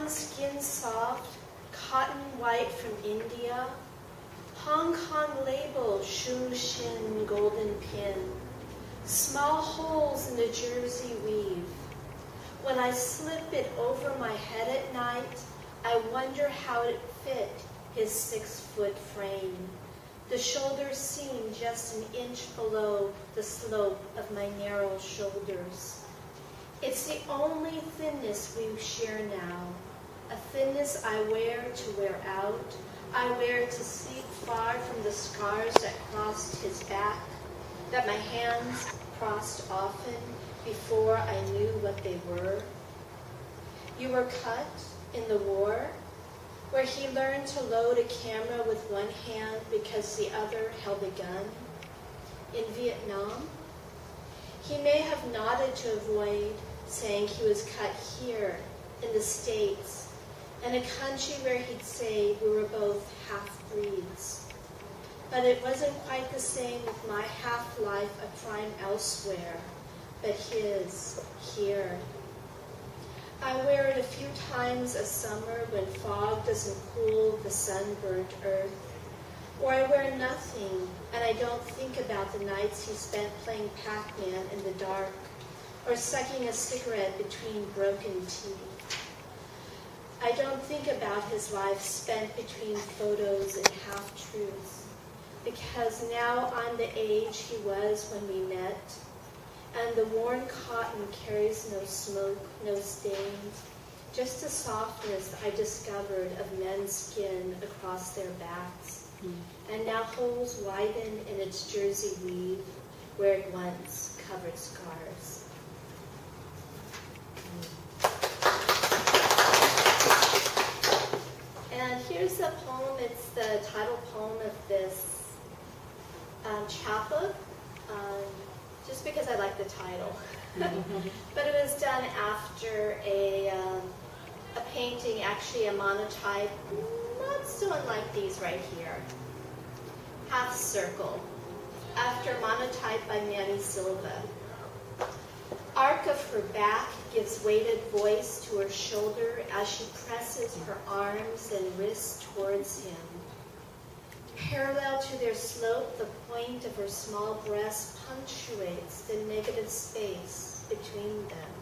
skin soft, cotton white from India, Hong Kong label, Shu Shin golden pin, small holes in the jersey weave. When I slip it over my head at night, I wonder how it fit his 6-foot frame. The shoulders seem just an inch below the slope of my narrow shoulders. It's the only thinness we share now, a thinness I wear to wear out. I wear to sleep far from the scars that crossed his back, that my hands crossed often before I knew what they were. You were cut in the war, where he learned to load a camera with one hand because the other held a gun. In Vietnam, he may have nodded to avoid saying he was cut here in the States, in a country where he'd say we were both half-breeds. But it wasn't quite the same with my half-life of crime elsewhere, but his here. I wear it a few times a summer when fog doesn't cool the sunburnt earth. Or I wear nothing, and I don't think about the nights he spent playing Pac-Man in the dark, or sucking a cigarette between broken teeth. I don't think about his life spent between photos and half-truths, because now I'm the age he was when we met, and the worn cotton carries no smoke, no stains, just a softness I discovered of men's skin across their backs, and now holes widen in its jersey weave where it once covered scars. And here's the poem. It's the title poem of this chapbook. Just because I like the title. But it was done after a painting, actually a monotype, not so unlike these right here. Half circle, after monotype by Manny Silva. Arc of her back gives weighted voice to her shoulder as she presses her arms and wrists towards him. Parallel to their slope, the point of her small breast punctuates the negative space between them,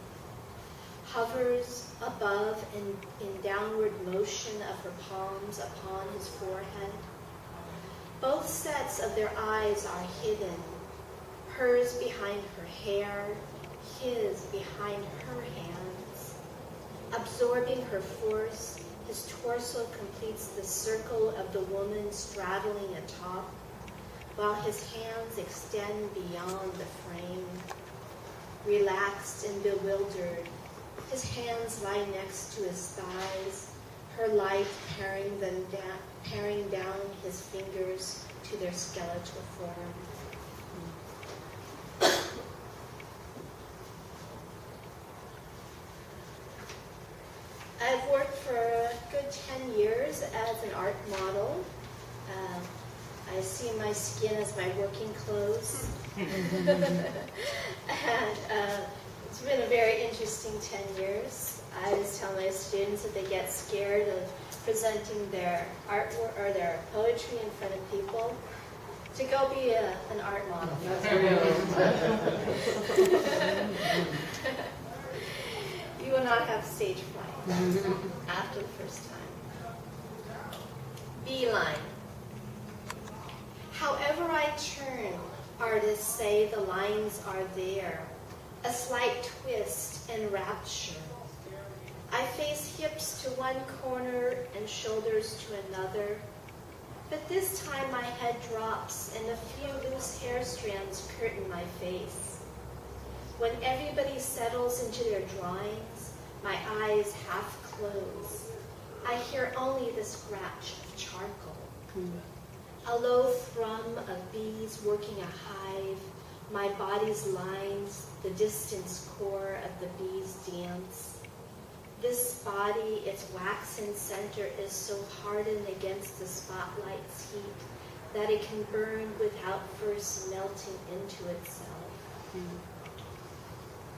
hovers above and in downward motion of her palms upon his forehead. Both sets of their eyes are hidden, hers behind her hair, his behind her hands. Absorbing her force, his torso completes the circle of the woman straddling atop, while his hands extend beyond the frame. Relaxed and bewildered, his hands lie next to his thighs, her light paring down his fingers to their skeletal form. I've worked for a good 10 years as an art model. I see my skin as my working clothes. And it's been a very interesting 10 years. I always tell my students that they get scared of presenting their artwork or their poetry in front of people, to go be an art model. You will not have stage fright after the first time. Beeline. However I turn, artists say the lines are there, a slight twist and rapture. I face hips to one corner and shoulders to another, but this time my head drops and a few loose hair strands curtain my face. When everybody settles into their drawings, my eyes half close. I hear only the scratch of charcoal. A low thrum of bees working a hive, my body's lines, the distance core of the bees' dance. This body, its waxen center, is so hardened against the spotlight's heat that it can burn without first melting into itself.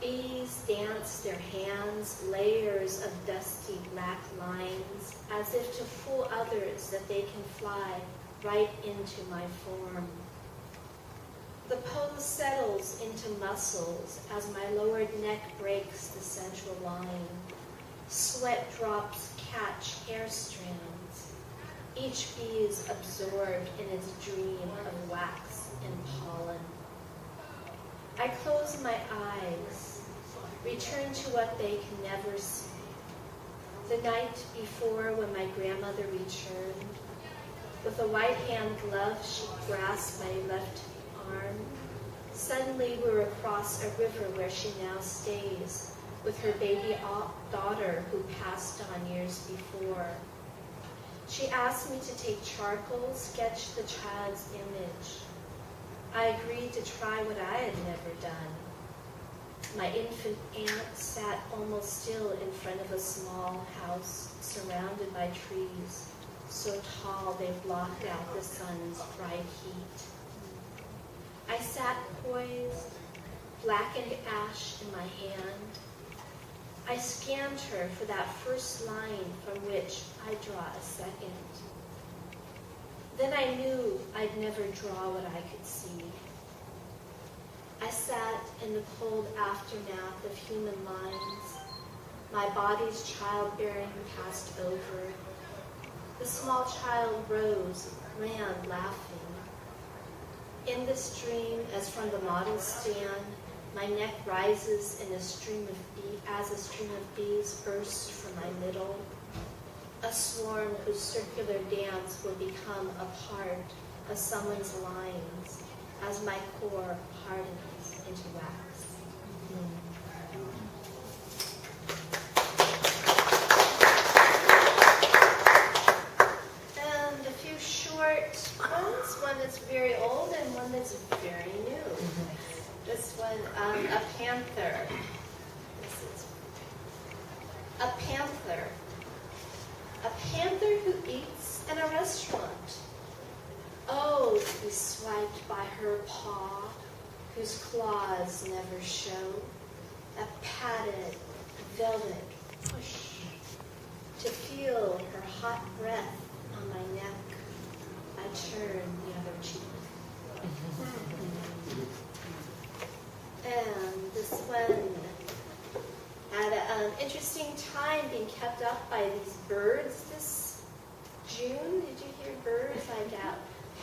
Bees dance their hands, layers of dusty black lines, as if to fool others that they can fly right into my form. The pose settles into muscles as my lowered neck breaks the central line. Sweat drops catch hair strands. Each bee is absorbed in its dream of wax and pollen. I close my eyes, return to what they can never see. The night before, when my grandmother returned, with a white hand glove she grasped my left arm. Suddenly we were across a river where she now stays, with her baby daughter who passed on years before. She asked me to take charcoal, sketch the child's image. I agreed to try what I had never done. My infant aunt sat almost still in front of a small house surrounded by trees, so tall they blocked out the sun's bright heat. I sat poised, blackened ash in my hand. I scanned her for that first line from which I draw a second. Then I knew I'd never draw what I could see. I sat in the cold aftermath of human lines. My body's childbearing passed over. The small child rose, ran laughing. In this dream, as from the model stand, my neck rises in a stream of as a stream of bees bursts from my middle. A swarm whose circular dance will become a part of someone's lines as my core hardens into wax. And a few short ones, one that's very old and one that's very new. This one, a panther. This is a panther. A panther who eats in a restaurant. Oh, to be swiped by her paw, whose claws never show. A padded velvet push. To feel her hot breath on my neck, I turn the other cheek. And this one had an interesting time being kept up by these birds this June. Did you hear birds? I got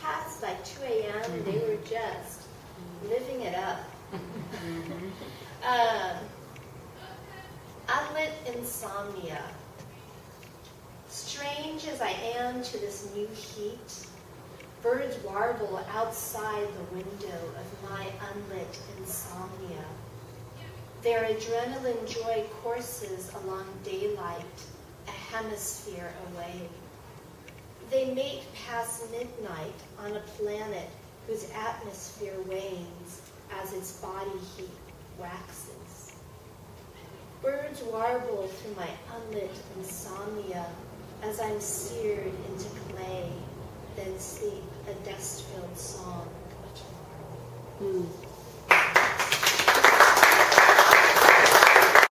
past like 2 a.m. and they were just living it up. Unlit insomnia. Strange as I am to this new heat, birds warble outside the window of my unlit insomnia. Their adrenaline joy courses along daylight, a hemisphere away. They mate past midnight on a planet whose atmosphere wanes as its body heat waxes. Birds warble through my unlit insomnia as I'm seared into clay, then sleep a dust-filled song of tomorrow.